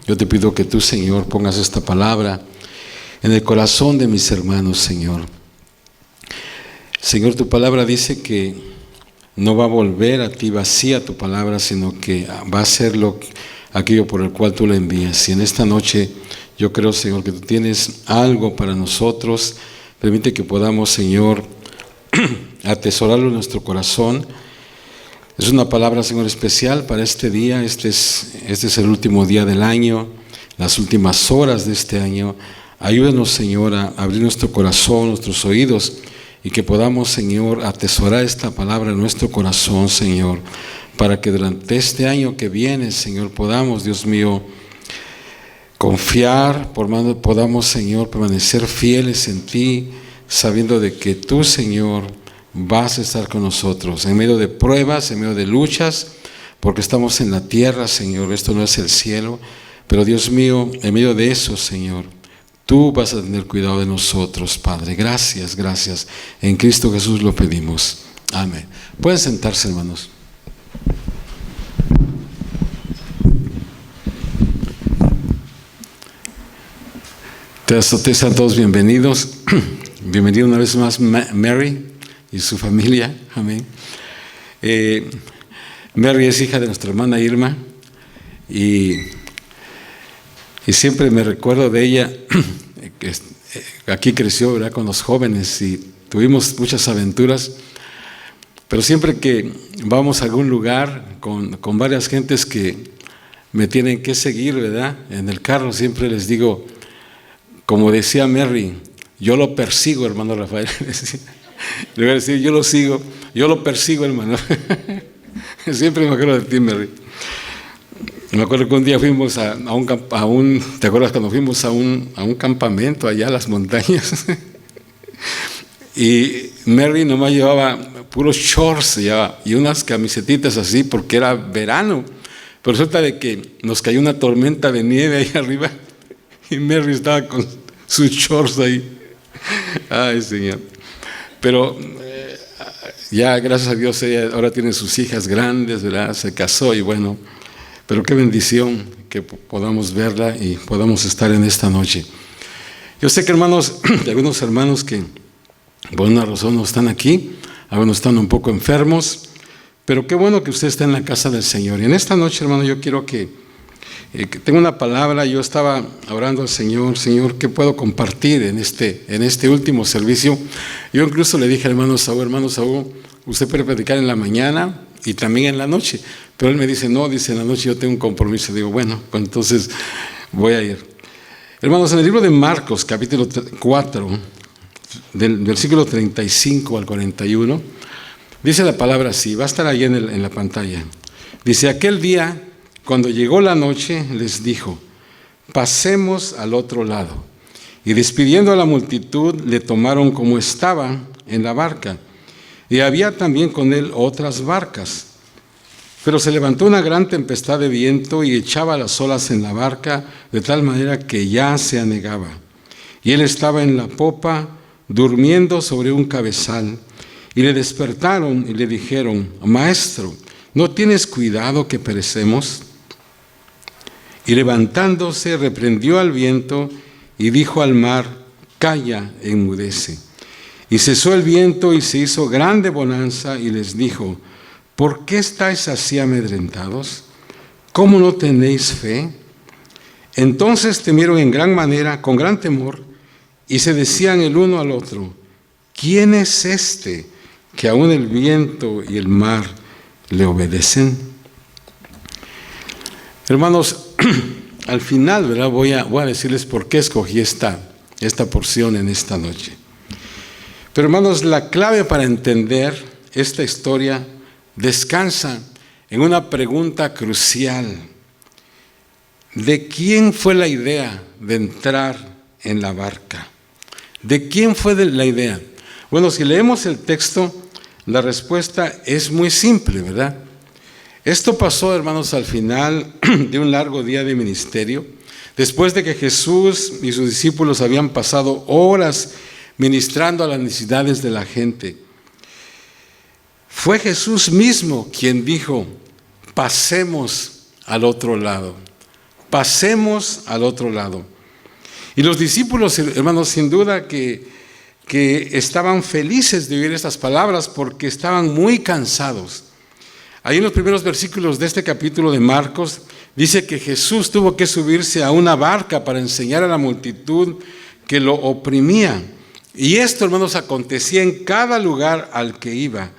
Yo te pido que tú, Señor, pongas esta palabra en el corazón de mis hermanos, Señor. Señor, tu palabra dice que no va a volver a ti vacía tu palabra, sino que va a ser aquello por el cual tú la envías. Y en esta noche yo creo, Señor, que tú tienes algo para nosotros. Permite que podamos, Señor, atesorarlo en nuestro corazón. Es una palabra, Señor, especial para este día. Este es el último día del año, las últimas horas de este año. Ayúdanos, Señor, a abrir nuestro corazón, nuestros oídos, y que podamos, Señor, atesorar esta palabra en nuestro corazón, Señor, para que durante este año que viene, Señor, podamos, Dios mío, confiar, podamos, Señor, permanecer fieles en ti, sabiendo de que tú, Señor, vas a estar con nosotros en medio de pruebas, en medio de luchas, porque estamos en la tierra, Señor, esto no es el cielo, pero Dios mío, en medio de eso, Señor, tú vas a tener cuidado de nosotros, Padre. Gracias, gracias. En Cristo Jesús lo pedimos. Amén. Pueden sentarse, hermanos. Sean todos bienvenidos. Bienvenido una vez más Mary y su familia. Amén. Mary es hija de nuestra hermana Irma y siempre me recuerdo de ella, que aquí creció, ¿verdad?, con los jóvenes y tuvimos muchas aventuras, pero siempre que vamos a algún lugar con varias gentes que me tienen que seguir, ¿verdad?, en el carro siempre les digo, como decía Mary, yo lo persigo, hermano Rafael. Le voy a decir, yo lo sigo, yo lo persigo, hermano. Siempre me acuerdo de ti, Mary. Me acuerdo que un día fuimos a un ¿te acuerdas cuando fuimos a un campamento allá a las montañas? Y Mary nomás llevaba puros shorts y unas camisetitas así porque era verano. Pero resulta de que nos cayó una tormenta de nieve ahí arriba y Mary estaba con sus shorts ahí. Ay, Señor. Pero ya, gracias a Dios, ella ahora tiene sus hijas grandes, ¿verdad? Se casó y bueno, pero qué bendición que podamos verla y podamos estar en esta noche. Yo sé que hermanos, algunos hermanos que por una razón no están aquí, algunos están un poco enfermos, pero qué bueno que usted está en la casa del Señor. Y en esta noche, hermano, yo quiero que tengo una palabra. Yo estaba orando al Señor, Señor, ¿qué puedo compartir en este último servicio? Yo incluso le dije al hermano Saúl, usted puede predicar en la mañana y también en la noche, pero él me dice, no, dice, en la noche yo tengo un compromiso. Digo, bueno, pues entonces voy a ir. Hermanos, en el libro de Marcos, capítulo 4, del versículo 35 al 41, dice la palabra así, va a estar ahí en la pantalla. Dice, aquel día, cuando llegó la noche, les dijo, pasemos al otro lado. Y despidiendo a la multitud, le tomaron como estaba en la barca. Y había también con él otras barcas. Pero se levantó una gran tempestad de viento y echaba las olas en la barca, de tal manera que ya se anegaba. Y él estaba en la popa, durmiendo sobre un cabezal. Y le despertaron y le dijeron, Maestro, ¿no tienes cuidado que perecemos? Y levantándose, reprendió al viento y dijo al mar, calla, enmudece. Y cesó el viento y se hizo grande bonanza y les dijo, ¿por qué estáis así amedrentados? ¿Cómo no tenéis fe? Entonces temieron en gran manera, con gran temor, y se decían el uno al otro, ¿quién es este que aún el viento y el mar le obedecen? Hermanos, al final, ¿verdad? Voy a decirles por qué escogí esta porción en esta noche. Pero hermanos, la clave para entender esta historia descansa en una pregunta crucial. ¿De quién fue la idea de entrar en la barca? ¿De quién fue la idea? Bueno, si leemos el texto, la respuesta es muy simple, ¿verdad? Esto pasó, hermanos, al final de un largo día de ministerio, después de que Jesús y sus discípulos habían pasado horas ministrando a las necesidades de la gente. Fue Jesús mismo quien dijo, pasemos al otro lado. pasemos al otro lado. Y los discípulos, hermanos, sin duda que estaban felices de oír estas palabras porque estaban muy cansados. Ahí en los primeros versículos de este capítulo de Marcos, dice que Jesús tuvo que subirse a una barca para enseñar a la multitud que lo oprimía. Y esto, hermanos, acontecía en cada lugar al que iba.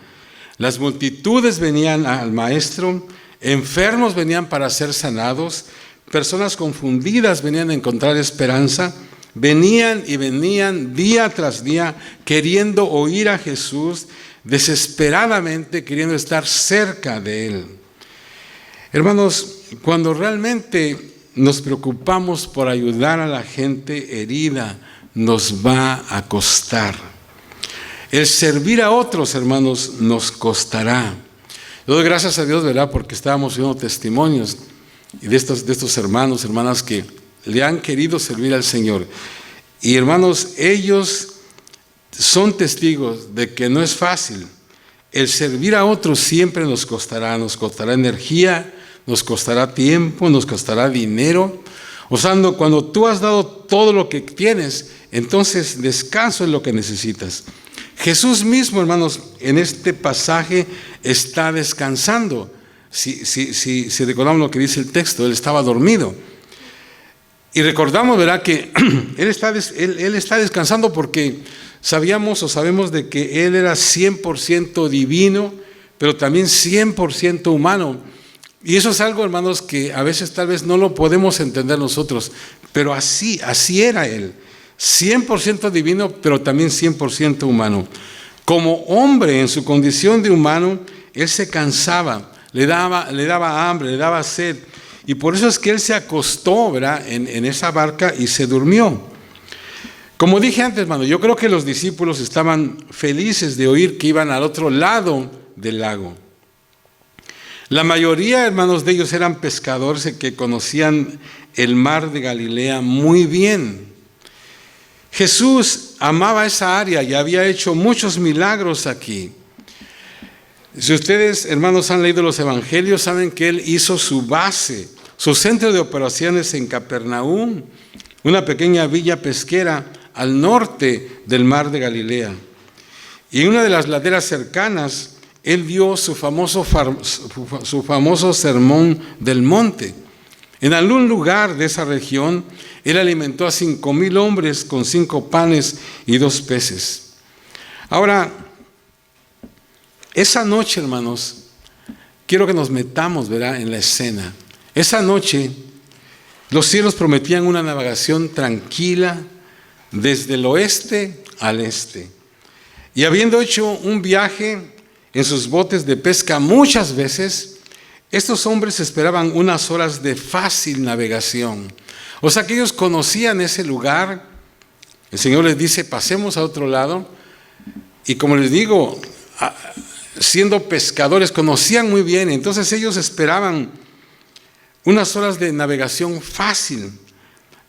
Las multitudes venían al maestro, enfermos venían para ser sanados, personas confundidas venían a encontrar esperanza, venían y venían día tras día queriendo oír a Jesús, desesperadamente queriendo estar cerca de Él. Hermanos, cuando realmente nos preocupamos por ayudar a la gente herida, nos va a costar. El servir a otros, hermanos, nos costará. Yo doy gracias a Dios, ¿verdad? Porque estábamos viendo testimonios de estos hermanos, hermanas que le han querido servir al Señor. Y hermanos, ellos son testigos de que no es fácil. El servir a otros siempre nos costará energía, nos costará tiempo, nos costará dinero. O sea, cuando tú has dado todo lo que tienes, entonces descanso es lo que necesitas. Jesús mismo, hermanos, en este pasaje está descansando. Si recordamos lo que dice el texto, Él estaba dormido. Y recordamos, ¿verdad?, que Él está descansando porque sabemos de que Él era 100% divino, pero también 100% humano. Y eso es algo, hermanos, que a veces tal vez no lo podemos entender nosotros, pero así era Él. 100% divino, pero también 100% humano. Como hombre, en su condición de humano, Él se cansaba, le daba hambre, le daba sed. Y por eso es que Él se acostó, ¿verdad?, en esa barca y se durmió. Como dije antes, hermano, yo creo que los discípulos estaban felices de oír que iban al otro lado del lago. La mayoría, hermanos, de ellos eran pescadores que conocían el mar de Galilea muy bien. Jesús amaba esa área y había hecho muchos milagros aquí. Si ustedes, hermanos, han leído los evangelios, saben que Él hizo su base, su centro de operaciones en Capernaum, una pequeña villa pesquera al norte del mar de Galilea. Y en una de las laderas cercanas, Él dio su famoso sermón del monte. En algún lugar de esa región, Él alimentó a 5,000 hombres con 5 panes y 2 peces. Ahora, esa noche, hermanos, quiero que nos metamos, ¿verdad?, en la escena. Esa noche, los cielos prometían una navegación tranquila desde el oeste al este. Y habiendo hecho un viaje en sus botes de pesca muchas veces, estos hombres esperaban unas horas de fácil navegación. O sea que ellos conocían ese lugar. El Señor les dice, pasemos a otro lado. Y como les digo, siendo pescadores, conocían muy bien. Entonces ellos esperaban unas horas de navegación fácil.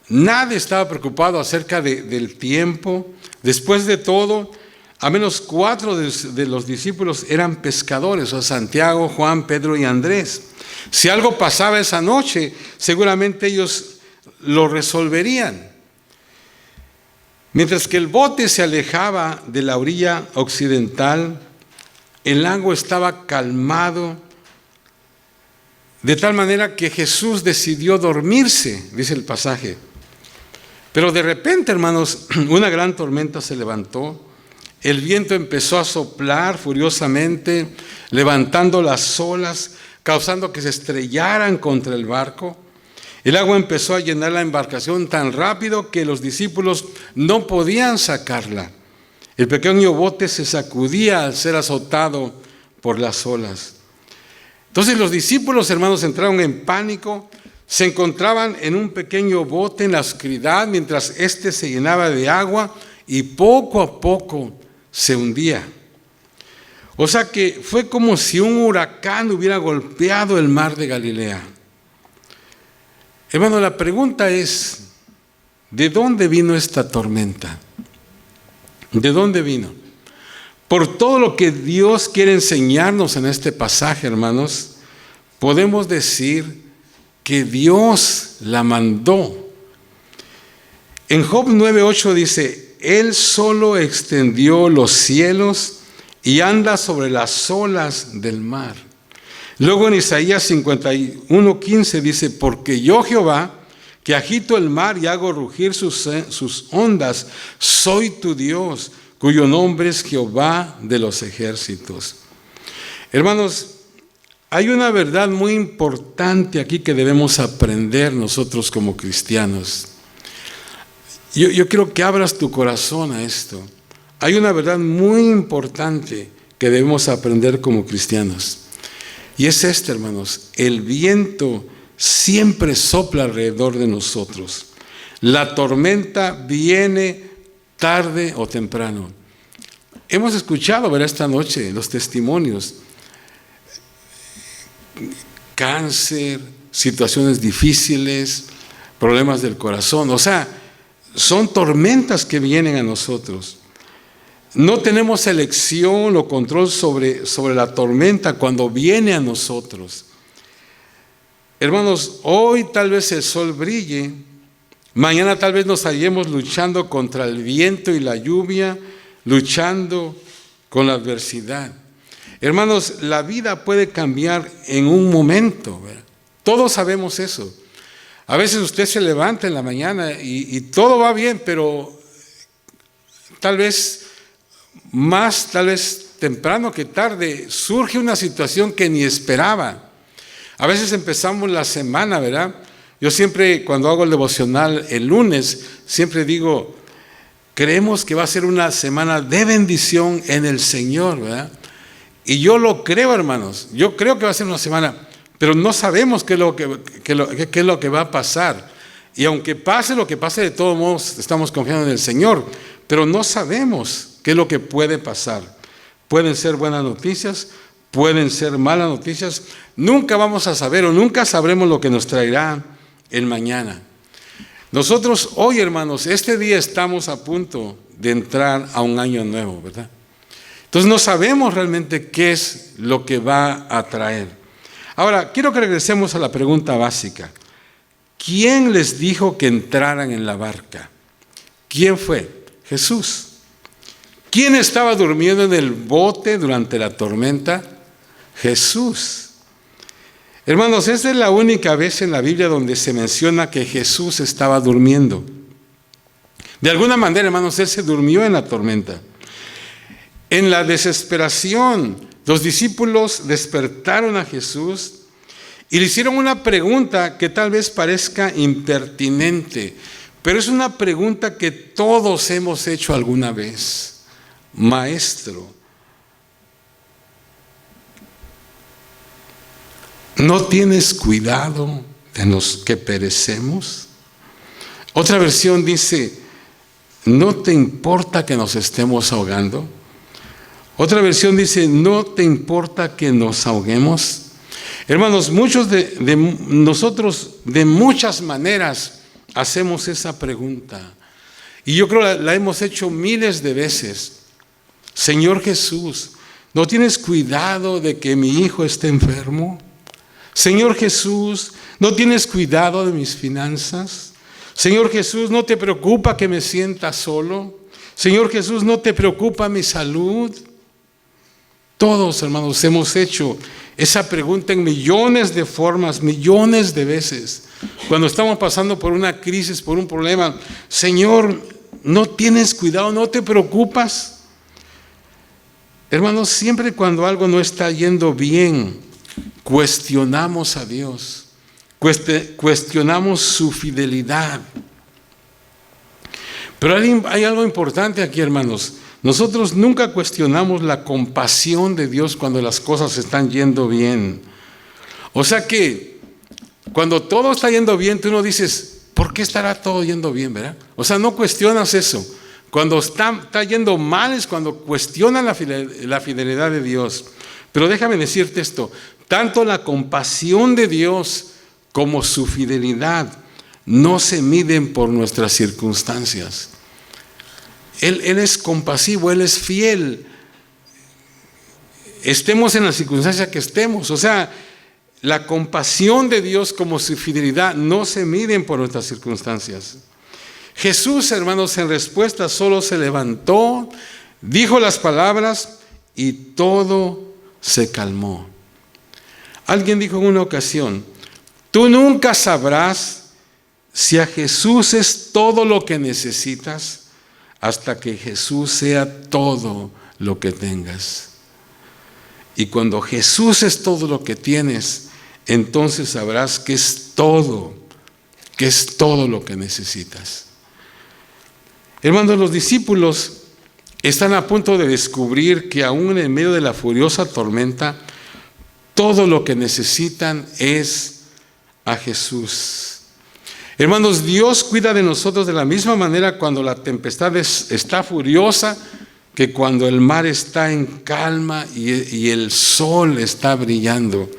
Nadie estaba preocupado acerca del tiempo. Después de todo, al menos 4 de los discípulos eran pescadores, o sea, Santiago, Juan, Pedro y Andrés. Si algo pasaba esa noche, seguramente ellos lo resolverían. Mientras que el bote se alejaba de la orilla occidental, el lago estaba calmado, de tal manera que Jesús decidió dormirse, dice el pasaje. Pero de repente, hermanos, una gran tormenta se levantó. El viento empezó a soplar furiosamente, levantando las olas, causando que se estrellaran contra el barco. El agua empezó a llenar la embarcación tan rápido que los discípulos no podían sacarla. El pequeño bote se sacudía al ser azotado por las olas. Entonces los discípulos, hermanos, entraron en pánico. Se encontraban en un pequeño bote en la oscuridad mientras éste se llenaba de agua y poco a poco se hundía. O sea que fue como si un huracán hubiera golpeado el mar de Galilea. Hermano, la pregunta es, ¿de dónde vino esta tormenta? ¿De dónde vino? Por todo lo que Dios quiere enseñarnos en este pasaje, hermanos, podemos decir porque Dios la mandó. En Job 9:8 dice, Él solo extendió los cielos y anda sobre las olas del mar. Luego en Isaías 51:15 dice, porque yo Jehová, que agito el mar y hago rugir sus ondas, soy tu Dios, cuyo nombre es Jehová de los ejércitos. Hermanos, hay una verdad muy importante aquí que debemos aprender nosotros como cristianos. Yo quiero que abras tu corazón a esto. Hay una verdad muy importante que debemos aprender como cristianos. Y es esta, hermanos: el viento siempre sopla alrededor de nosotros. La tormenta viene tarde o temprano. Hemos escuchado, ¿verdad?, esta noche los testimonios. Cáncer, situaciones difíciles, problemas del corazón. O sea, son tormentas que vienen a nosotros. No tenemos elección o control sobre la tormenta cuando viene a nosotros. Hermanos, hoy tal vez el sol brille, mañana tal vez nos hallemos luchando contra el viento y la lluvia, luchando con la adversidad. Hermanos, la vida puede cambiar en un momento, ¿verdad? Todos sabemos eso. A veces usted se levanta en la mañana y todo va bien, pero tal vez temprano que tarde, surge una situación que ni esperaba. A veces empezamos la semana, ¿verdad? Yo siempre, cuando hago el devocional el lunes, siempre digo, creemos que va a ser una semana de bendición en el Señor, ¿verdad? Y yo lo creo, hermanos. Yo creo que va a ser una semana, pero no sabemos qué es lo que va a pasar. Y aunque pase lo que pase, de todos modos estamos confiando en el Señor, pero no sabemos qué es lo que puede pasar. Pueden ser buenas noticias, pueden ser malas noticias. Nunca vamos a saber o nunca sabremos lo que nos traerá el mañana. Nosotros hoy, hermanos, este día estamos a punto de entrar a un año nuevo, ¿verdad? Entonces no sabemos realmente qué es lo que va a traer. Ahora, quiero que regresemos a la pregunta básica. ¿Quién les dijo que entraran en la barca? ¿Quién fue? Jesús. ¿Quién estaba durmiendo en el bote durante la tormenta? Jesús. Hermanos, esta es la única vez en la Biblia donde se menciona que Jesús estaba durmiendo. De alguna manera, hermanos, Él se durmió en la tormenta. En la desesperación, los discípulos despertaron a Jesús y le hicieron una pregunta que tal vez parezca impertinente, pero es una pregunta que todos hemos hecho alguna vez. Maestro, ¿no tienes cuidado de los que perecemos? Otra versión dice, ¿no te importa que nos estemos ahogando? Otra versión dice, ¿no te importa que nos ahoguemos? Hermanos, muchos de nosotros de muchas maneras hacemos esa pregunta. Y yo creo que la hemos hecho miles de veces. Señor Jesús, ¿no tienes cuidado de que mi hijo esté enfermo? Señor Jesús, ¿no tienes cuidado de mis finanzas? Señor Jesús, ¿no te preocupa que me sienta solo? Señor Jesús, ¿no te preocupa mi salud? Todos, hermanos, hemos hecho esa pregunta en millones de formas, millones de veces. Cuando estamos pasando por una crisis, por un problema, Señor, ¿no tienes cuidado? ¿No te preocupas? Hermanos, siempre cuando algo no está yendo bien, cuestionamos a Dios, cuestionamos su fidelidad. Pero hay algo importante aquí, hermanos. Nosotros nunca cuestionamos la compasión de Dios cuando las cosas están yendo bien. O sea que cuando todo está yendo bien, tú no dices, ¿por qué estará todo yendo bien, verdad? O sea, no cuestionas eso. Cuando está yendo mal es cuando cuestionan la fidelidad de Dios. Pero déjame decirte esto, tanto la compasión de Dios como su fidelidad no se miden por nuestras circunstancias. Él es compasivo, Él es fiel. Estemos en la circunstancia que estemos. O sea, la compasión de Dios como su fidelidad no se miden por nuestras circunstancias. Jesús, hermanos, en respuesta solo se levantó, dijo las palabras y todo se calmó. Alguien dijo en una ocasión: tú nunca sabrás si a Jesús es todo lo que necesitas hasta que Jesús sea todo lo que tengas. Y cuando Jesús es todo lo que tienes, entonces sabrás que es todo lo que necesitas. Hermanos, los discípulos están a punto de descubrir que aún en medio de la furiosa tormenta, todo lo que necesitan es a Jesús. Hermanos, Dios cuida de nosotros de la misma manera cuando la tempestad está furiosa que cuando el mar está en calma y el sol está brillando.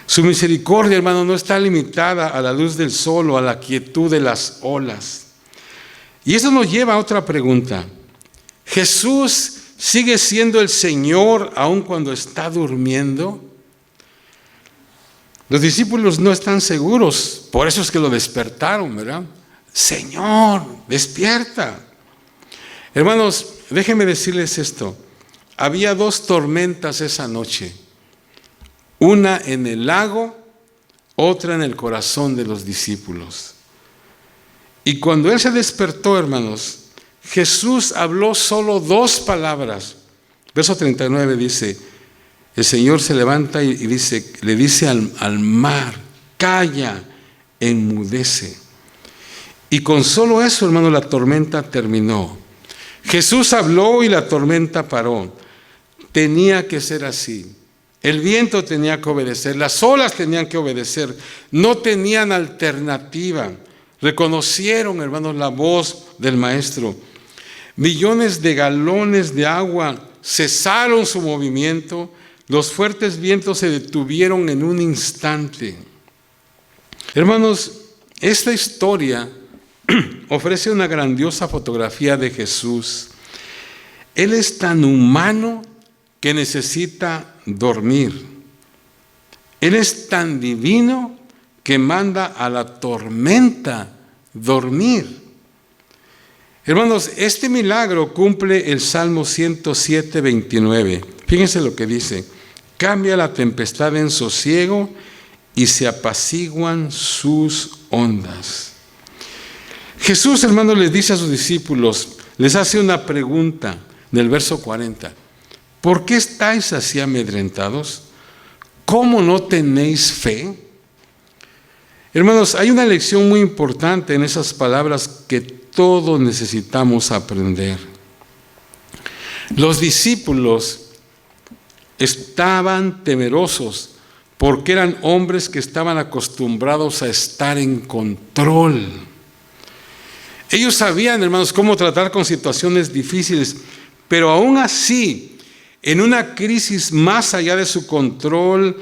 Su misericordia, hermano, no está limitada a la luz del sol o a la quietud de las olas. Y eso nos lleva a otra pregunta. ¿Jesús sigue siendo el Señor aun cuando está durmiendo? Los discípulos no están seguros, por eso es que lo despertaron, ¿verdad? Señor, despierta. Hermanos, déjenme decirles esto. Había 2 tormentas esa noche. Una en el lago, otra en el corazón de los discípulos. Y cuando Él se despertó, hermanos, Jesús habló solo 2 palabras. Verso 39 dice: el Señor se levanta y le dice al mar: calla, enmudece. Y con solo eso, hermano, la tormenta terminó. Jesús habló y la tormenta paró. Tenía que ser así. El viento tenía que obedecer, las olas tenían que obedecer, no tenían alternativa. Reconocieron, hermanos, la voz del Maestro. Millones de galones de agua cesaron su movimiento, los fuertes vientos se detuvieron en un instante. Hermanos, esta historia ofrece una grandiosa fotografía de Jesús. Él es tan humano que necesita dormir. Él es tan divino que manda a la tormenta dormir. Hermanos, este milagro cumple el Salmo 107, 29. Fíjense lo que dice: cambia la tempestad en sosiego y se apaciguan sus ondas. Jesús, hermanos, les dice a sus discípulos, les hace una pregunta en el verso 40. ¿Por qué estáis así amedrentados? ¿Cómo no tenéis fe? Hermanos, hay una lección muy importante en esas palabras que todos necesitamos aprender. Los discípulos estaban temerosos porque eran hombres que estaban acostumbrados a estar en control. Ellos sabían, hermanos, cómo tratar con situaciones difíciles, pero aún así, en una crisis más allá de su control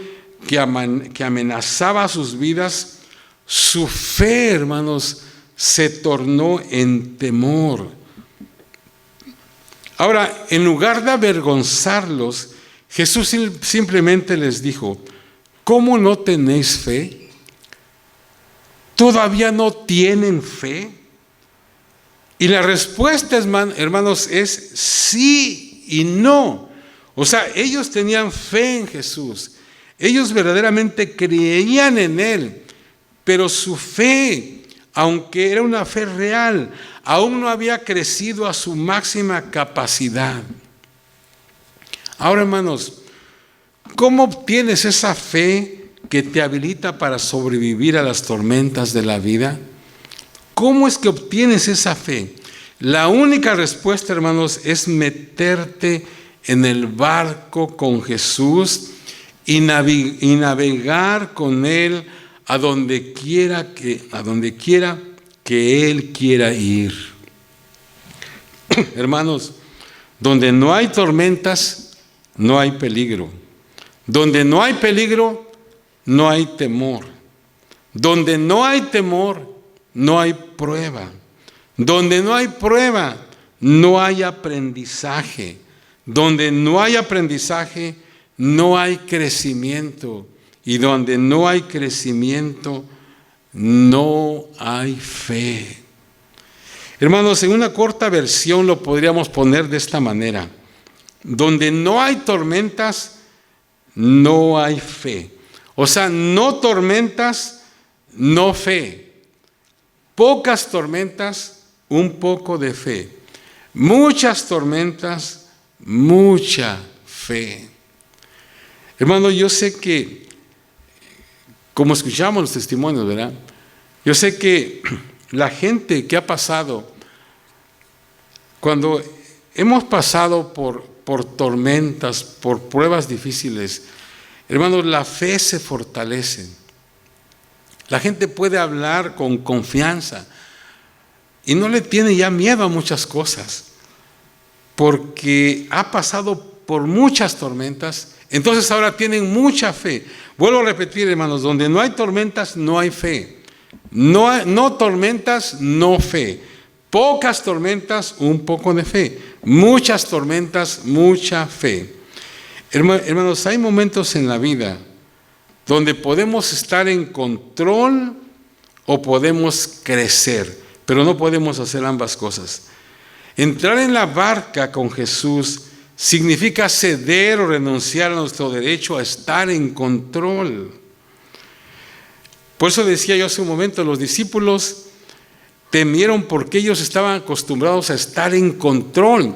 que amenazaba sus vidas, su fe, hermanos, se tornó en temor. Ahora, en lugar de avergonzarlos, Jesús simplemente les dijo: ¿cómo no tenéis fe? ¿Todavía no tienen fe? Y la respuesta, hermanos, es sí y no. O sea, ellos tenían fe en Jesús. Ellos verdaderamente creían en Él. Pero su fe, aunque era una fe real, aún no había crecido a su máxima capacidad. Ahora, hermanos, ¿cómo obtienes esa fe que te habilita para sobrevivir a las tormentas de la vida? ¿Cómo es que obtienes esa fe? La única respuesta, hermanos, es meterte en el barco con Jesús y navegar con Él a donde quiera que Él quiera ir. Hermanos, donde no hay tormentas, no hay peligro. Donde no hay peligro, no hay temor. Donde no hay temor, no hay prueba. Donde no hay prueba, no hay aprendizaje. Donde no hay aprendizaje, no hay crecimiento. Y donde no hay crecimiento, no hay fe. Hermanos, en una corta versión lo podríamos poner de esta manera. Donde no hay tormentas, no hay fe. O sea, no tormentas, no fe. Pocas tormentas, un poco de fe. Muchas tormentas, mucha fe. Hermano, yo sé que, como escuchamos los testimonios, ¿verdad? Yo sé que la gente que ha pasado, cuando hemos pasado por tormentas, por pruebas difíciles, hermanos, la fe se fortalece. La gente puede hablar con confianza y no le tiene ya miedo a muchas cosas, porque ha pasado por muchas tormentas, entonces ahora tienen mucha fe. Vuelvo a repetir, hermanos, donde no hay tormentas, no hay fe. No tormentas, no fe. Pocas tormentas, un poco de fe. Muchas tormentas, mucha fe. Hermanos, hay momentos en la vida donde podemos estar en control o podemos crecer, pero no podemos hacer ambas cosas. Entrar en la barca con Jesús significa ceder o renunciar a nuestro derecho a estar en control. Por eso decía yo hace un momento, los discípulos temieron porque ellos estaban acostumbrados a estar en control.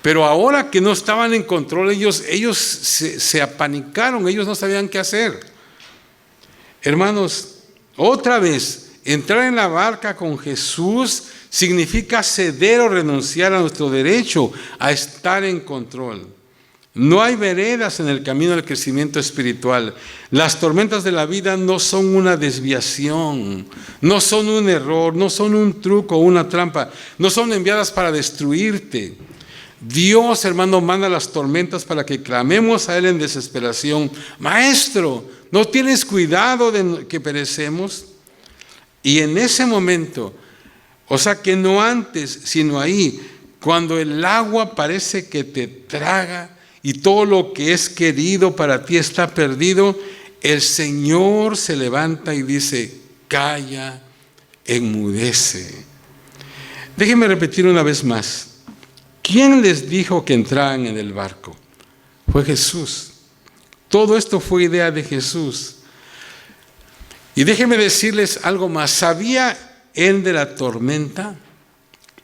Pero ahora que no estaban en control, ellos se apanicaron, ellos no sabían qué hacer. Hermanos, otra vez, entrar en la barca con Jesús significa ceder o renunciar a nuestro derecho a estar en control. No hay veredas en el camino del crecimiento espiritual. Las tormentas de la vida no son una desviación, no son un error, no son un truco o una trampa, no son enviadas para destruirte. Dios, hermano, manda las tormentas para que clamemos a Él en desesperación. Maestro, ¿no tienes cuidado de que perecemos? Y en ese momento, o sea que no antes, sino ahí, cuando el agua parece que te traga y todo lo que es querido para ti está perdido, el Señor se levanta y dice, calla, enmudece. Déjenme repetir una vez más. ¿Quién les dijo que entraran en el barco? Fue Jesús. Todo esto fue idea de Jesús. Y déjenme decirles algo más. ¿Sabía Él de la tormenta?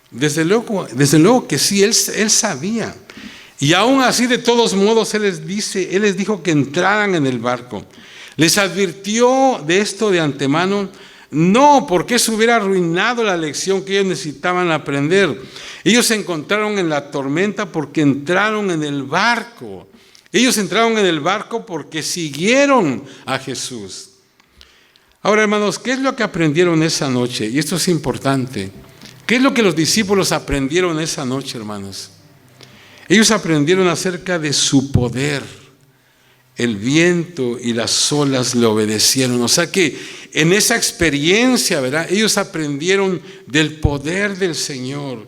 Desde luego que sí, Él sabía. Y aún así, de todos modos, Él les dijo que entraran en el barco. Les advirtió de esto de antemano. No, porque eso hubiera arruinado la lección que ellos necesitaban aprender. Ellos se encontraron en la tormenta porque entraron en el barco. Ellos entraron en el barco porque siguieron a Jesús. Ahora, hermanos, ¿qué es lo que aprendieron esa noche? Y esto es importante. ¿Qué es lo que los discípulos aprendieron esa noche, hermanos? Ellos aprendieron acerca de su poder. El viento y las olas le obedecieron. O sea que en esa experiencia, ¿verdad? Ellos aprendieron del poder del Señor.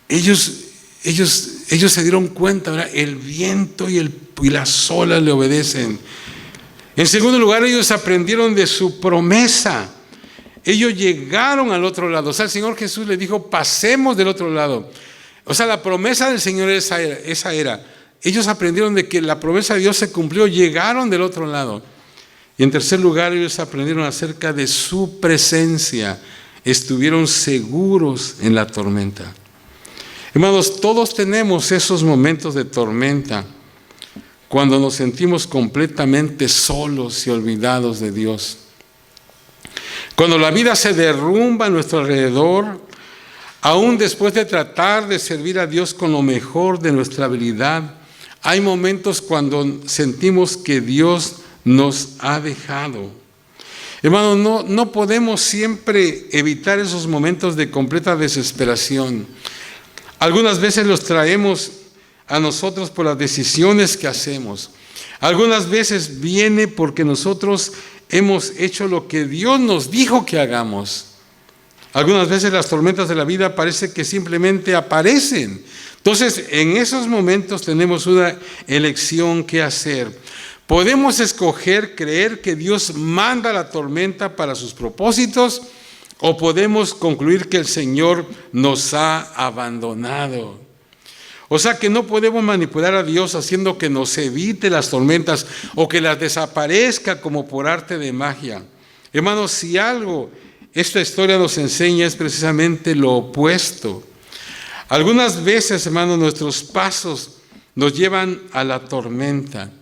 Ellos se dieron cuenta, ¿verdad? El viento y las olas le obedecen. En segundo lugar, ellos aprendieron de su promesa. Ellos llegaron al otro lado. O sea, el Señor Jesús les dijo, pasemos del otro lado. O sea, la promesa del Señor esa era. Ellos aprendieron de que la promesa de Dios se cumplió, llegaron del otro lado. Y en tercer lugar, ellos aprendieron acerca de su presencia. Estuvieron seguros en la tormenta. Hermanos, todos tenemos esos momentos de tormenta cuando nos sentimos completamente solos y olvidados de Dios. Cuando la vida se derrumba a nuestro alrededor, aún después de tratar de servir a Dios con lo mejor de nuestra habilidad, hay momentos cuando sentimos que Dios nos ha dejado. Hermanos, no podemos siempre evitar esos momentos de completa desesperación. Algunas veces los traemos a nosotros por las decisiones que hacemos. Algunas veces viene porque nosotros hemos hecho lo que Dios nos dijo que hagamos. Algunas veces las tormentas de la vida parece que simplemente aparecen. Entonces, en esos momentos tenemos una elección que hacer. Podemos escoger creer que Dios manda la tormenta para sus propósitos, o podemos concluir que el Señor nos ha abandonado. O sea que no podemos manipular a Dios haciendo que nos evite las tormentas o que las desaparezca como por arte de magia. Hermanos, si algo esta historia nos enseña es precisamente lo opuesto. Algunas veces, hermanos, nuestros pasos nos llevan a la tormenta.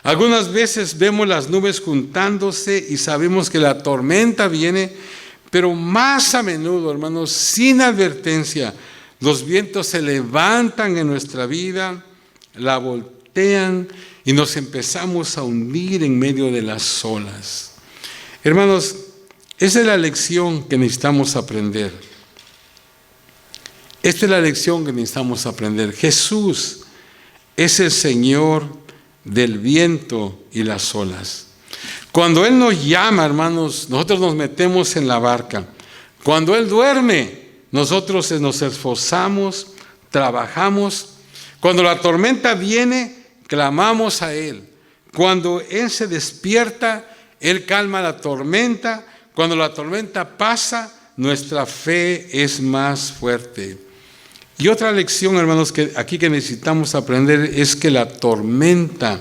Algunas veces vemos las nubes juntándose y sabemos que la tormenta viene, pero más a menudo, hermanos, sin advertencia, los vientos se levantan en nuestra vida, la voltean y nos empezamos a hundir en medio de las olas. Hermanos, esa es la lección que necesitamos aprender. Esta es la lección que necesitamos aprender. Jesús es el Señor del viento y las olas. Cuando Él nos llama, hermanos, nosotros nos metemos en la barca. Cuando Él duerme, nosotros nos esforzamos, trabajamos. Cuando la tormenta viene, clamamos a Él. Cuando Él se despierta, Él calma la tormenta. Cuando la tormenta pasa, nuestra fe es más fuerte. Y otra lección, hermanos, que aquí que necesitamos aprender es que la tormenta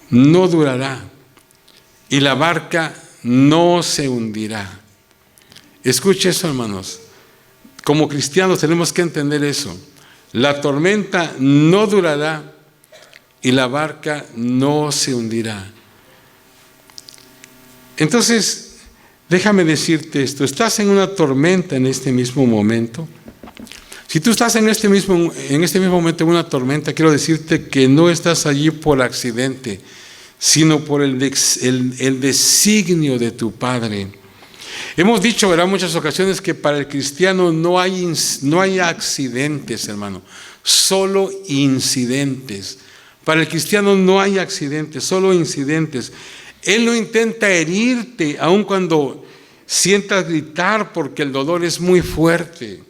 no durará y la barca no se hundirá. Escuche eso, hermanos. Como cristianos tenemos que entender eso. La tormenta no durará y la barca no se hundirá. Entonces, déjame decirte esto. ¿Estás en una tormenta en este mismo momento? Si tú estás en este mismo momento en una tormenta, quiero decirte que no estás allí por accidente, sino por el designio de tu Padre. Hemos dicho, ¿verdad?, muchas ocasiones que para el cristiano no hay accidentes, hermano, solo incidentes. Para el cristiano no hay accidentes, solo incidentes. Él no intenta herirte, aun cuando sientas gritar porque el dolor es muy fuerte.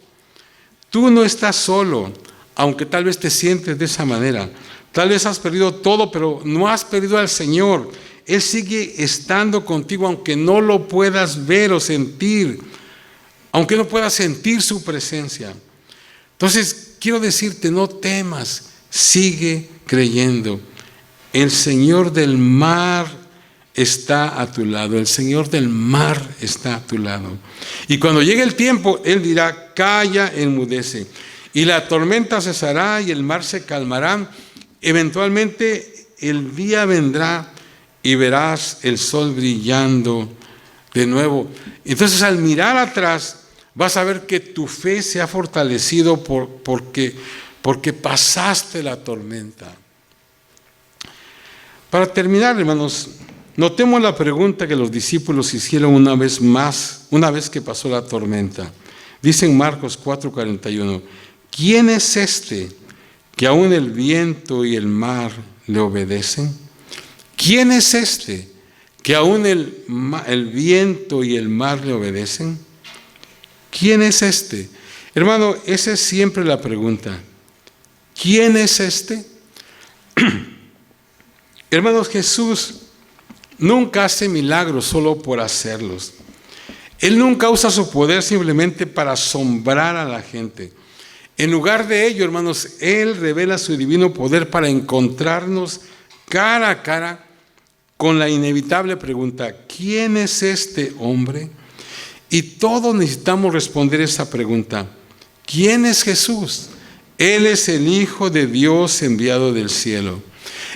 Tú no estás solo, aunque tal vez te sientes de esa manera. Tal vez has perdido todo, pero no has perdido al Señor. Él sigue estando contigo, aunque no lo puedas ver o sentir, aunque no puedas sentir su presencia. Entonces, quiero decirte, no temas, sigue creyendo. El Señor del mar está a tu lado, el Señor del mar está a tu lado. Y cuando llegue el tiempo, Él dirá, calla, enmudece. Y la tormenta cesará y el mar se calmará. Eventualmente el día vendrá y verás el sol brillando de nuevo. Entonces, al mirar atrás, vas a ver que tu fe se ha fortalecido porque pasaste la tormenta. Para terminar, hermanos, notemos la pregunta que los discípulos hicieron una vez que pasó la tormenta. Dice en Marcos 4:41, ¿quién es este que aún el viento y el mar le obedecen? ¿Quién es este que aún el viento y el mar le obedecen? ¿Quién es este? Hermano, esa es siempre la pregunta. ¿Quién es este? Hermanos, Jesús nunca hace milagros solo por hacerlos. Él nunca usa su poder simplemente para asombrar a la gente. En lugar de ello, hermanos, Él revela su divino poder para encontrarnos cara a cara con la inevitable pregunta, ¿quién es este hombre? Y todos necesitamos responder esa pregunta. ¿Quién es Jesús? Él es el Hijo de Dios enviado del cielo.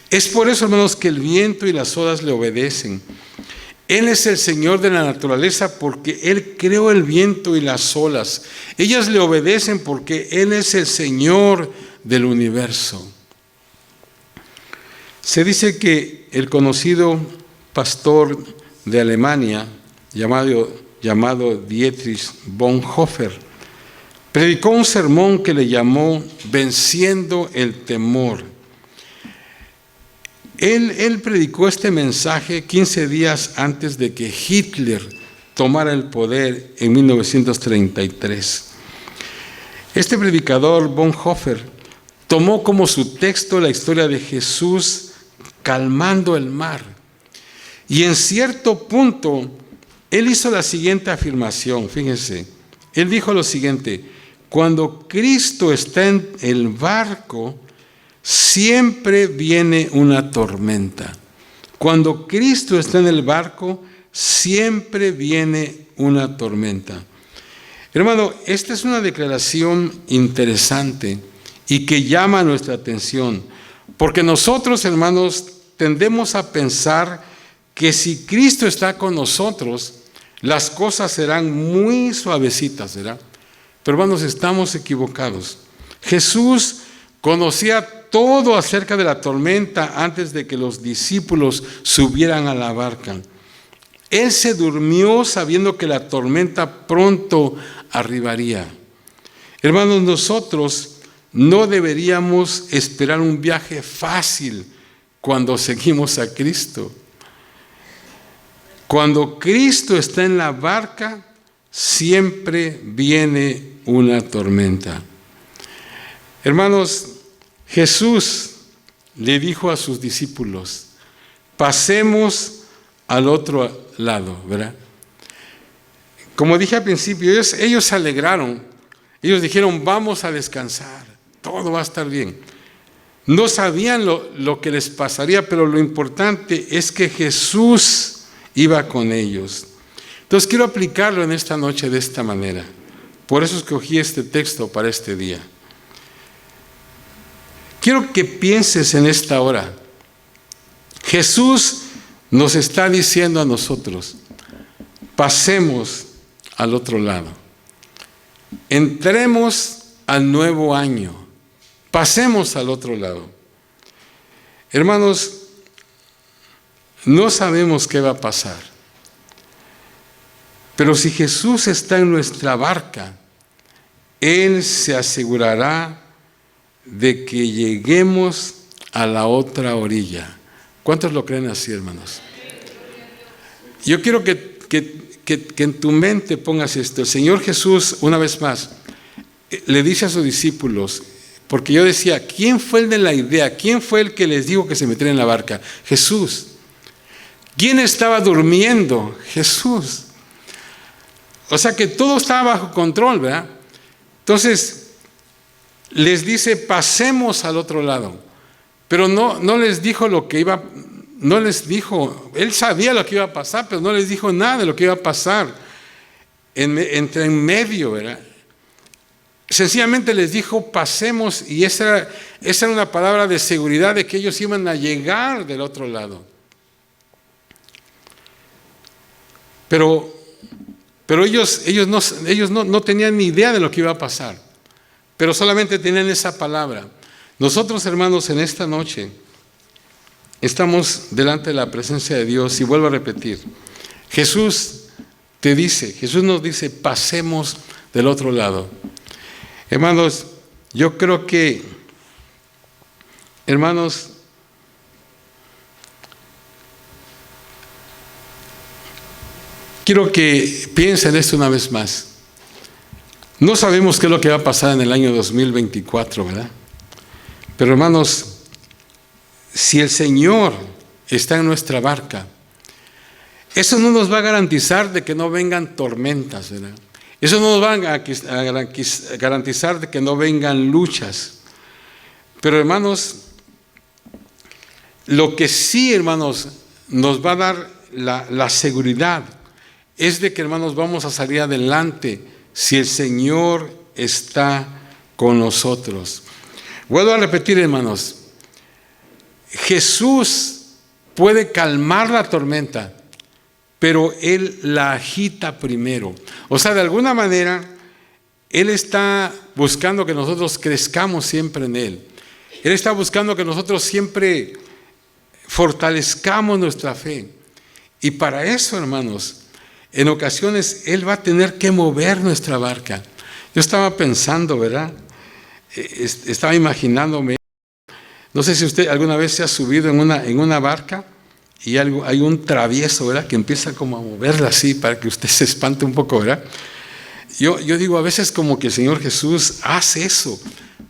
Es por eso, hermanos, que el viento y las olas le obedecen. Él es el Señor de la naturaleza porque Él creó el viento y las olas. Ellas le obedecen porque Él es el Señor del universo. Se dice que el conocido pastor de Alemania, llamado Dietrich Bonhoeffer, predicó un sermón que le llamó Venciendo el temor. Él predicó este mensaje 15 días antes de que Hitler tomara el poder en 1933. Este predicador, Bonhoeffer, tomó como su texto la historia de Jesús calmando el mar. Y en cierto punto, él hizo la siguiente afirmación, fíjense. Él dijo lo siguiente: cuando Cristo está en el barco, siempre viene una tormenta. Cuando Cristo está en el barco, siempre viene una tormenta. Hermano, esta es una declaración interesante y que llama nuestra atención, porque nosotros, hermanos, tendemos a pensar que si Cristo está con nosotros, las cosas serán muy suavecitas, ¿verdad? Pero hermanos, estamos equivocados. Jesús conocía todo acerca de la tormenta antes de que los discípulos subieran a la barca. Él se durmió sabiendo que la tormenta pronto arribaría. Hermanos, nosotros no deberíamos esperar un viaje fácil cuando seguimos a Cristo. Cuando Cristo está en la barca, siempre viene una tormenta. Hermanos, Jesús le dijo a sus discípulos: pasemos al otro lado, ¿verdad? Como dije al principio, ellos se alegraron. Ellos dijeron: vamos a descansar, todo va a estar bien. No sabían lo que les pasaría, pero lo importante es que Jesús iba con ellos. Entonces quiero aplicarlo en esta noche de esta manera. Por eso escogí este texto para este día. Quiero que pienses en esta hora. Jesús nos está diciendo a nosotros: pasemos al otro lado. Entremos al nuevo año. Pasemos al otro lado. Hermanos, no sabemos qué va a pasar. Pero si Jesús está en nuestra barca, Él se asegurará de que lleguemos a la otra orilla. ¿Cuántos lo creen así, hermanos? Yo quiero que en tu mente pongas esto. El Señor Jesús, una vez más, le dice a sus discípulos, porque yo decía, ¿quién fue el de la idea? ¿Quién fue el que les dijo que se metieran en la barca? Jesús. ¿Quién estaba durmiendo? Jesús. O sea que todo estaba bajo control, ¿verdad? Entonces, les dice: pasemos al otro lado. Pero no les dijo lo que iba, no les dijo, Él sabía lo que iba a pasar, pero no les dijo nada de lo que iba a pasar entre en medio, ¿verdad? Sencillamente les dijo: pasemos, y esa era una palabra de seguridad de que ellos iban a llegar del otro lado. Pero ellos no tenían ni idea de lo que iba a pasar, pero solamente tenían esa palabra. Nosotros, hermanos, en esta noche estamos delante de la presencia de Dios, y vuelvo a repetir, Jesús nos dice: pasemos del otro lado. Hermanos, yo creo que, hermanos, quiero que piensen esto una vez más. No sabemos qué es lo que va a pasar en el año 2024, ¿verdad? Pero hermanos, si el Señor está en nuestra barca, eso no nos va a garantizar de que no vengan tormentas, ¿verdad? Eso no nos va a garantizar de que no vengan luchas. Pero hermanos, lo que sí, hermanos, nos va a dar la seguridad es de que, hermanos, vamos a salir adelante si el Señor está con nosotros. Vuelvo a repetir, hermanos, Jesús puede calmar la tormenta, pero Él la agita primero. O sea, de alguna manera, Él está buscando que nosotros crezcamos siempre en Él. Él está buscando que nosotros siempre fortalezcamos nuestra fe. Y para eso, hermanos, en ocasiones Él va a tener que mover nuestra barca. Yo estaba pensando, ¿verdad? Estaba imaginándome. No sé si usted alguna vez se ha subido en una barca y hay un travieso, ¿verdad? Que empieza como a moverla así para que usted se espante un poco, ¿verdad? Yo digo, a veces como que el Señor Jesús hace eso,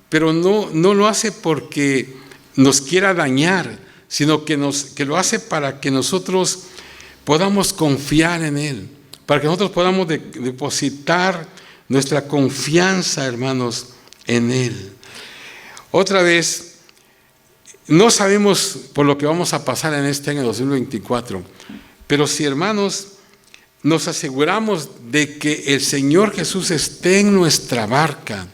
pero no lo hace porque nos quiera dañar, sino que lo hace para que nosotros podamos confiar en Él, para que nosotros podamos depositar nuestra confianza, hermanos, en Él. Otra vez, no sabemos por lo que vamos a pasar en este año 2024, pero si, hermanos, nos aseguramos de que el Señor Jesús esté en nuestra barca,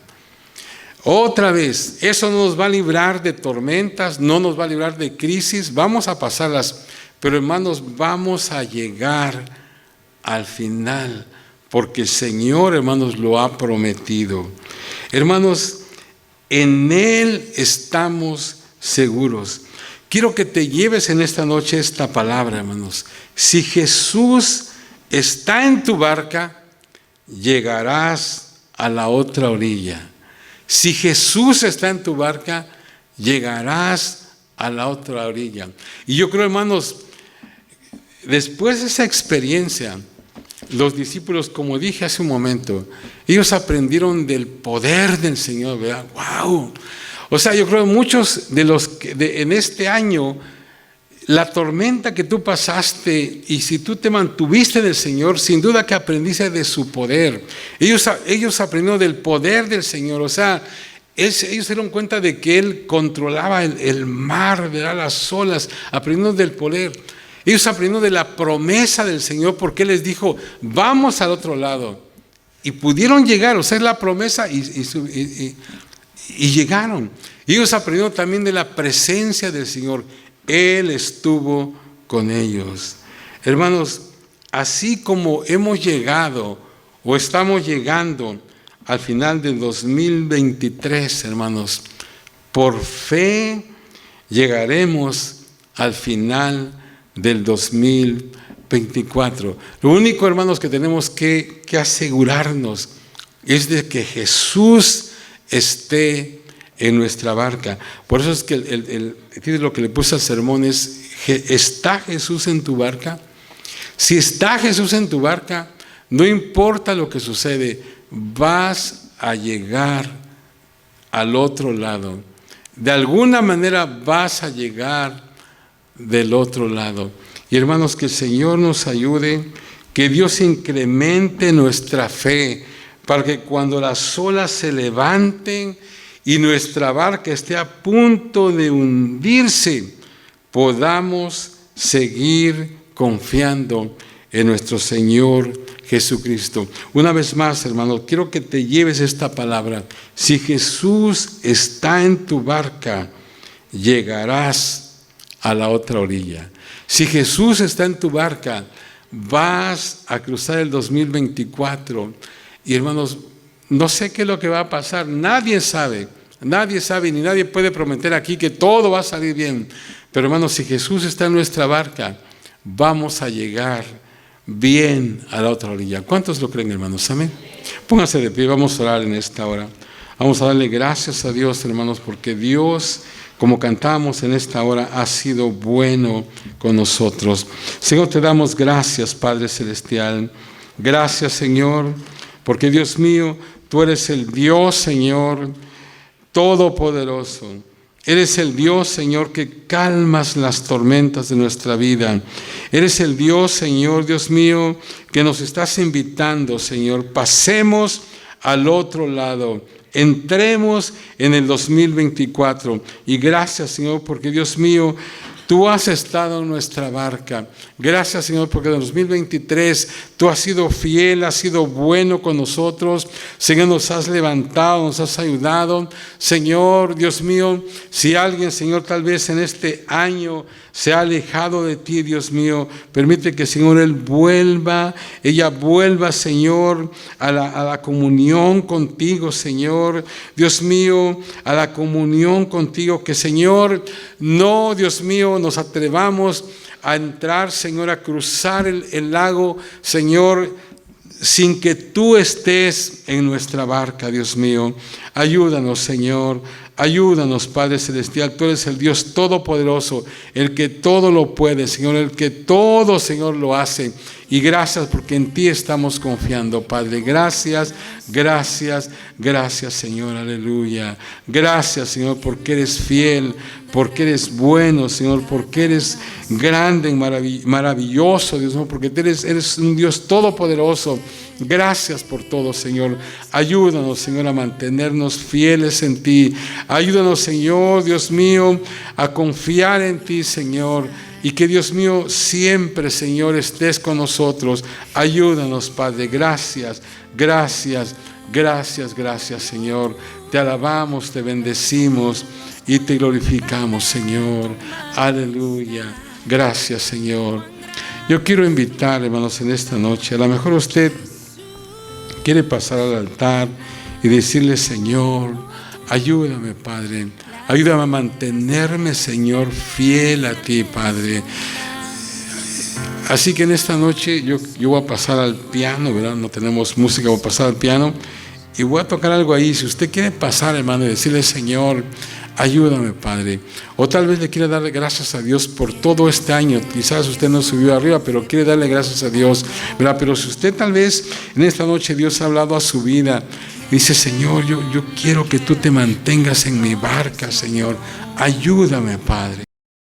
otra vez, eso no nos va a librar de tormentas, no nos va a librar de crisis, vamos a pasarlas, pero hermanos, vamos a llegar al final, porque el Señor, hermanos, lo ha prometido. Hermanos, en Él estamos seguros. Quiero que te lleves en esta noche esta palabra, hermanos. Si Jesús está en tu barca, llegarás a la otra orilla. Si Jesús está en tu barca, llegarás a la otra orilla. Y yo creo, hermanos, después de esa experiencia, los discípulos, como dije hace un momento, ellos aprendieron del poder del Señor, ¿verdad? ¡Wow! O sea, yo creo que muchos de los que en este año, la tormenta que tú pasaste, y si tú te mantuviste del Señor, sin duda que aprendiste de su poder. Ellos aprendieron del poder del Señor, o sea, ellos se dieron cuenta de que Él controlaba el mar, ¿verdad? Las olas, aprendieron del poder. Ellos aprendieron de la promesa del Señor, porque Él les dijo, vamos al otro lado. Y pudieron llegar, o sea, es la promesa, y llegaron. Ellos aprendieron también de la presencia del Señor. Él estuvo con ellos. Hermanos, así como hemos llegado o estamos llegando al final del 2023, hermanos, por fe llegaremos al final del 2024. Lo único, hermanos, que tenemos que asegurarnos es de que Jesús esté en nuestra barca. Por eso es que el título que le puse al sermón es ¿está Jesús en tu barca? Si está Jesús en tu barca, no importa lo que sucede, vas a llegar al otro lado. De alguna manera vas a llegar del otro lado. Y hermanos, que el Señor nos ayude, que Dios incremente nuestra fe, para que cuando las olas se levanten y nuestra barca esté a punto de hundirse, podamos seguir confiando en nuestro Señor Jesucristo. Una vez más, hermanos, quiero que te lleves esta palabra. Si Jesús está en tu barca, llegarás a la otra orilla. Si Jesús está en tu barca, vas a cruzar el 2024. Y hermanos, no sé qué es lo que va a pasar, nadie sabe ni nadie puede prometer aquí que todo va a salir bien. Pero hermanos, si Jesús está en nuestra barca, vamos a llegar bien a la otra orilla. ¿Cuántos lo creen, hermanos? Amén. Pónganse de pie, vamos a orar en esta hora. Vamos a darle gracias a Dios, hermanos, porque Dios, como cantamos en esta hora, ha sido bueno con nosotros. Señor, te damos gracias, Padre Celestial. Gracias, Señor, porque Dios mío, tú eres el Dios, Señor, todopoderoso. Eres el Dios, Señor, que calmas las tormentas de nuestra vida. Eres el Dios, Señor, Dios mío, que nos estás invitando, Señor. Pasemos al otro lado. Entremos en el 2024. Y gracias, Señor, porque Dios mío, tú has estado en nuestra barca. Gracias, Señor, porque en el 2023 tú has sido fiel, has sido bueno con nosotros. Señor, nos has levantado, nos has ayudado. Señor, Dios mío, si alguien, Señor, tal vez en este año se ha alejado de ti, Dios mío, permite que, Señor, ella vuelva, Señor, a la comunión contigo, Señor. Dios mío, a la comunión contigo, que, Señor, no, Dios mío, nos atrevamos a entrar, Señor, a cruzar el lago, Señor, sin que tú estés en nuestra barca, Dios mío. Ayúdanos, Señor, Ayúdanos, Padre Celestial, tú eres el Dios Todopoderoso, el que todo lo puede, Señor, el que todo, Señor, lo hace. Y gracias porque en ti estamos confiando, Padre. Gracias, gracias, gracias, Señor, aleluya. Gracias, Señor, porque eres fiel, porque eres bueno, Señor, porque eres grande y maravilloso, Dios mío, porque eres un Dios todopoderoso. Gracias por todo, Señor. Ayúdanos, Señor, a mantenernos fieles en ti. Ayúdanos, Señor, Dios mío, a confiar en ti, Señor. Y que, Dios mío, siempre, Señor, estés con nosotros. Ayúdanos, Padre. Gracias, gracias, gracias, gracias, Señor. Te alabamos, te bendecimos y te glorificamos, Señor. Aleluya. Gracias, Señor. Yo quiero invitar, hermanos, en esta noche, a lo mejor usted quiere pasar al altar y decirle: Señor, ayúdame, Padre. Ayúdame a mantenerme, Señor, fiel a ti, Padre. Así que en esta noche yo voy a pasar al piano, ¿verdad? No tenemos música, voy a pasar al piano y voy a tocar algo ahí. Si usted quiere pasar, hermano, y decirle: Señor, ayúdame, Padre. O tal vez le quiere darle gracias a Dios por todo este año. Quizás usted no subió arriba, pero quiere darle gracias a Dios, ¿verdad? Pero si usted tal vez en esta noche Dios ha hablado a su vida, dice: Señor, yo quiero que tú te mantengas en mi barca, Señor. Ayúdame, Padre.